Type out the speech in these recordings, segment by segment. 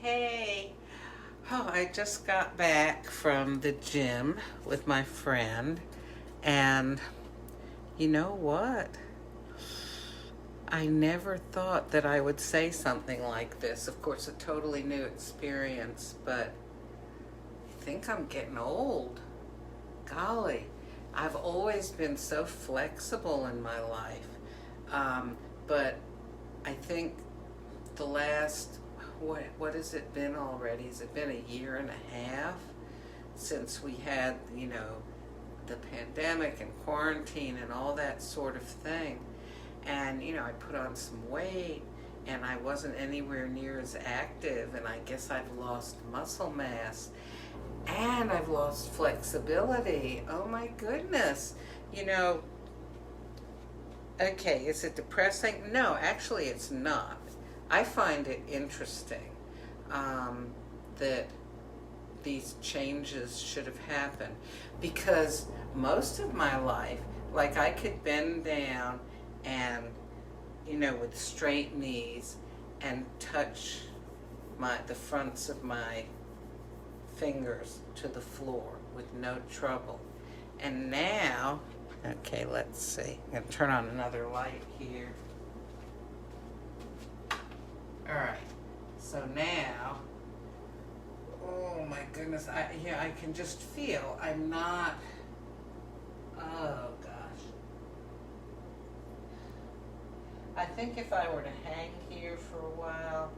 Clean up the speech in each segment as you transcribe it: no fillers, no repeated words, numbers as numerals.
Hey, I just got back from the gym with my friend, and you know what? I never thought that I would say something like this. Of course, a totally new experience, but I think I'm getting old. Golly, I've always been so flexible in my life, but I think the last what has it been already? Has it been a year and a half since we had the pandemic and quarantine and all that sort of thing? And I put on some weight, and I wasn't anywhere near as active, and I guess I've lost muscle mass, and I've lost flexibility. Oh my goodness. You know, okay, is it depressing? No, actually, it's not. I find it interesting that these changes should have happened because most of my life, like I could bend down and, with straight knees and touch the fronts of my fingers to the floor with no trouble. And now, okay, let's see. I'm going to turn on another light here. All right. So now, oh my goodness, I can just feel I'm not. Oh gosh. I think if I were to hang here for a while,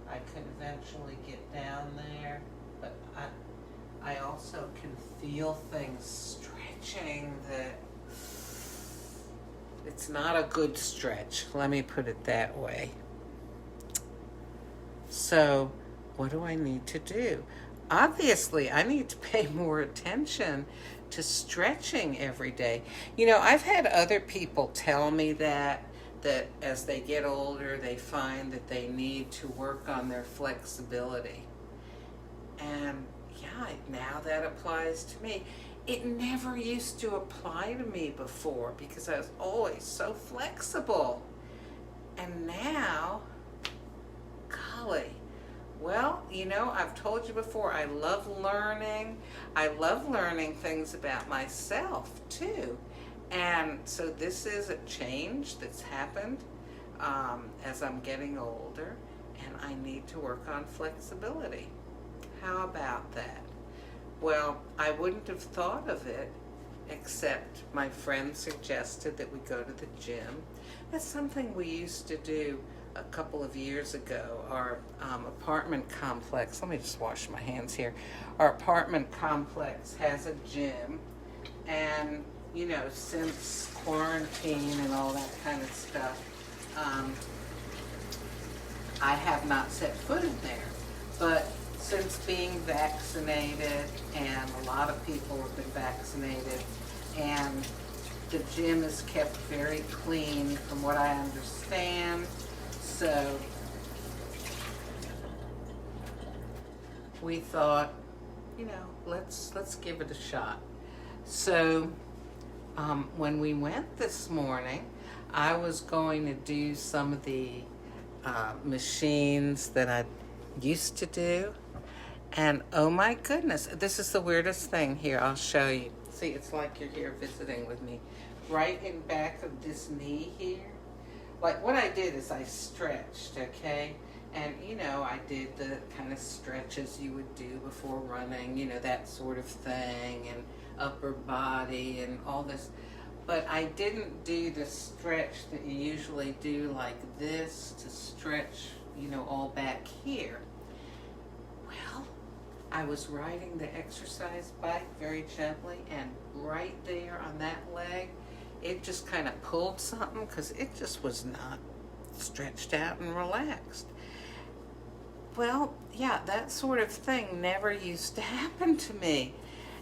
I could eventually get down there, but I also can feel things stretching that it's not a good stretch. Let me put it that way. So, what do I need to do? Obviously, I need to pay more attention to stretching every day. I've had other people tell me that as they get older, they find that they need to work on their flexibility. And yeah, now that applies to me. It never used to apply to me before because I was always so flexible. And now, golly, well, I've told you before, I love learning. I love learning things about myself, too. And so this is a change that's happened as I'm getting older, and I need to work on flexibility. How about that? Well, I wouldn't have thought of it except my friend suggested that we go to the gym. That's something we used to do a couple of years ago. Our apartment complex, let me just wash my hands here. Our apartment complex has a gym, and since quarantine and all that kind of stuff, I have not set foot in there. But since being vaccinated, and a lot of people have been vaccinated, and the gym is kept very clean from what I understand, so we thought, let's give it a shot. So when we went this morning, I was going to do some of the machines that I used to do. And oh my goodness, this is the weirdest thing. Here, I'll show you. See, it's like you're here visiting with me. Right in back of this knee here. Like what I did is I stretched, okay? And I did the kind of stretches you would do before running, that sort of thing, and upper body and all this. But I didn't do the stretch that you usually do like this to stretch, all back here. Well, I was riding the exercise bike very gently, and right there on that leg, it just kind of pulled something because it just was not stretched out and relaxed. Well, yeah, that sort of thing never used to happen to me.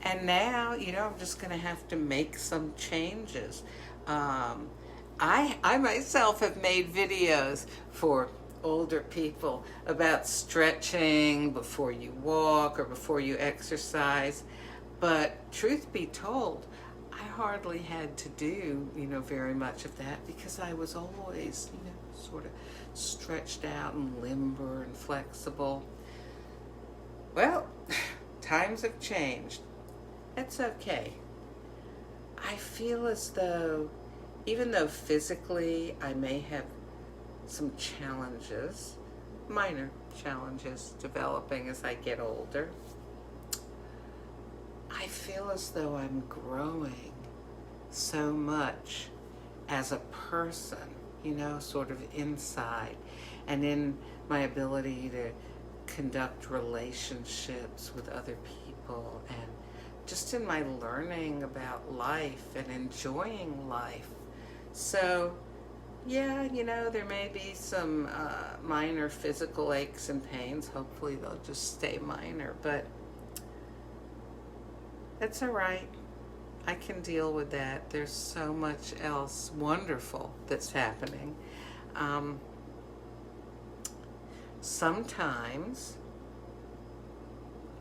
And now, I'm just going to have to make some changes. I myself have made videos for older people about stretching before you walk or before you exercise. But truth be told, I hardly had to do, very much of that because I was always, sort of stretched out and limber and flexible. Well, times have changed. It's okay. I feel as though, even though physically I may have some challenges, minor challenges developing as I get older, I feel as though I'm growing so much as a person, sort of inside, and in my ability to conduct relationships with other people, and just in my learning about life and enjoying life. So, yeah, there may be some minor physical aches and pains. Hopefully they'll just stay minor, but that's all right. I can deal with that. There's so much else wonderful that's happening. Sometimes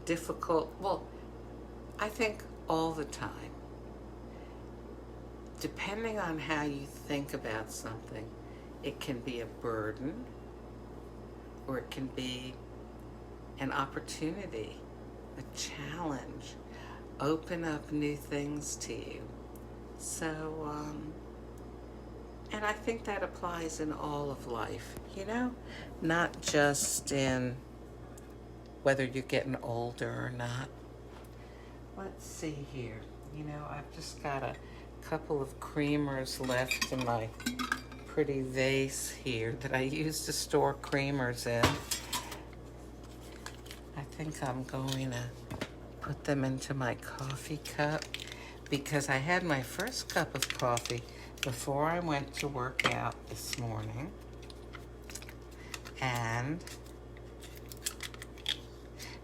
difficult, well, I think all the time, depending on how you think about something, it can be a burden or it can be an opportunity, a challenge, open up new things to you. So, and I think that applies in all of life, not just in whether you're getting older or not. Let's see here. I've just got a couple of creamers left in my pretty vase here that I use to store creamers in. I think I'm going to put them into my coffee cup because I had my first cup of coffee before I went to work out this morning. And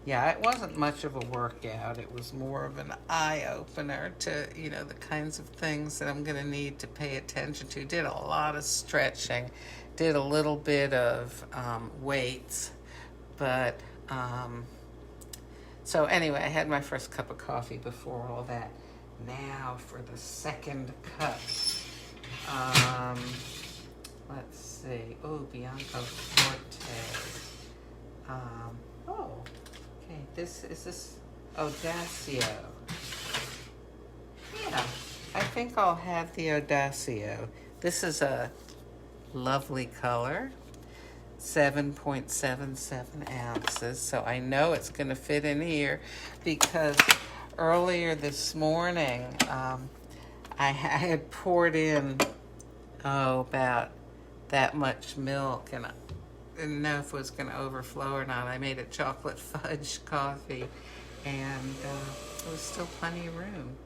yeah, it wasn't much of a workout. It was more of an eye-opener to, the kinds of things that I'm going to need to pay attention to. Did a lot of stretching, did a little bit of weights, but so anyway, I had my first cup of coffee before all that. Now for the second cup. Let's see. Oh, Bianco Forte. Okay. This Odacio. Yeah, I think I'll have the Odacio. This is a lovely color. 7.77 ounces. So I know it's going to fit in here because earlier this morning I had poured in about that much milk, and I didn't know if it was going to overflow or not. I made a chocolate fudge coffee, and there was still plenty of room.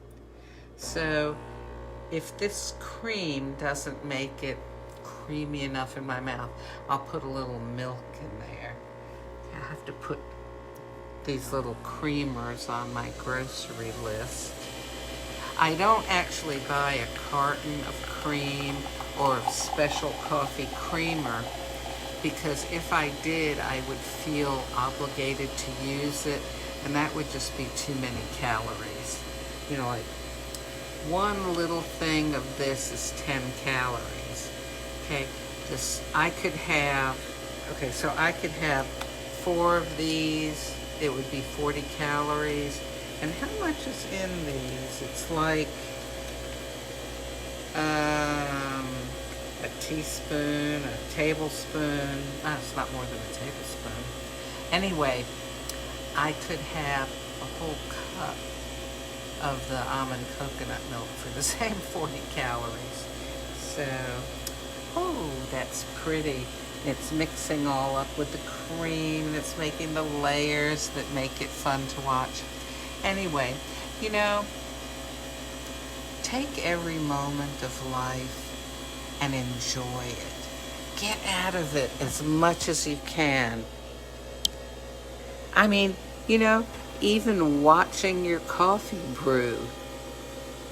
So if this cream doesn't make it creamy enough in my mouth, I'll put a little milk in there. I have to put these little creamers on my grocery list. I don't actually buy a carton of cream or a special coffee creamer because if I did, I would feel obligated to use it, and that would just be too many calories. Like one little thing of this is 10 calories. Okay, I could have 4 of these. It would be 40 calories. And how much is in these? It's like a teaspoon, a tablespoon. It's not more than a tablespoon. Anyway, I could have a whole cup of the almond coconut milk for the same 40 calories. So, that's pretty. It's mixing all up with the cream. It's making the layers that make it fun to watch. Anyway, take every moment of life and enjoy it. Get out of it as much as you can. I mean, even watching your coffee brew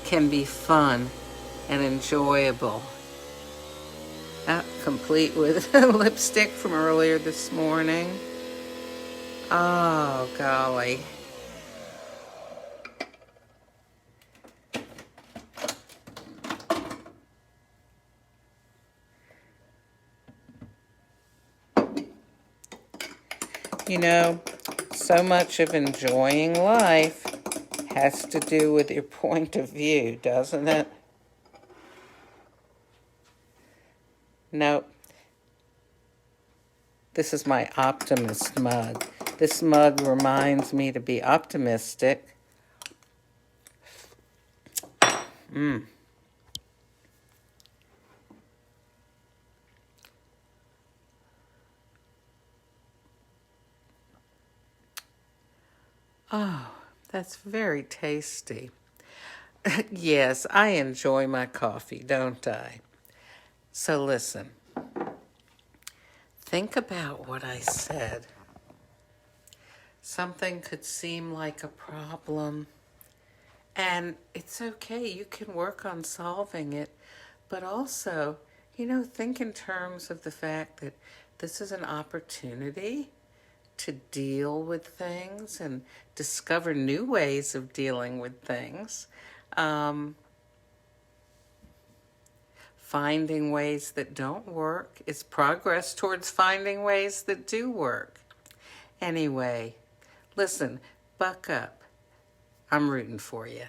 can be fun and enjoyable. Complete with lipstick from earlier this morning. Oh, golly. You know, so much of enjoying life has to do with your point of view, doesn't it? Nope. This is my optimist mug. This mug reminds me to be optimistic. Oh, that's very tasty. Yes, I enjoy my coffee, don't I? So listen, think about what I said. Something could seem like a problem, and it's okay. You can work on solving it, but also, think in terms of the fact that this is an opportunity to deal with things and discover new ways of dealing with things. Um, Finding ways that don't work is progress towards finding ways that do work. Anyway, listen, buck up. I'm rooting for you.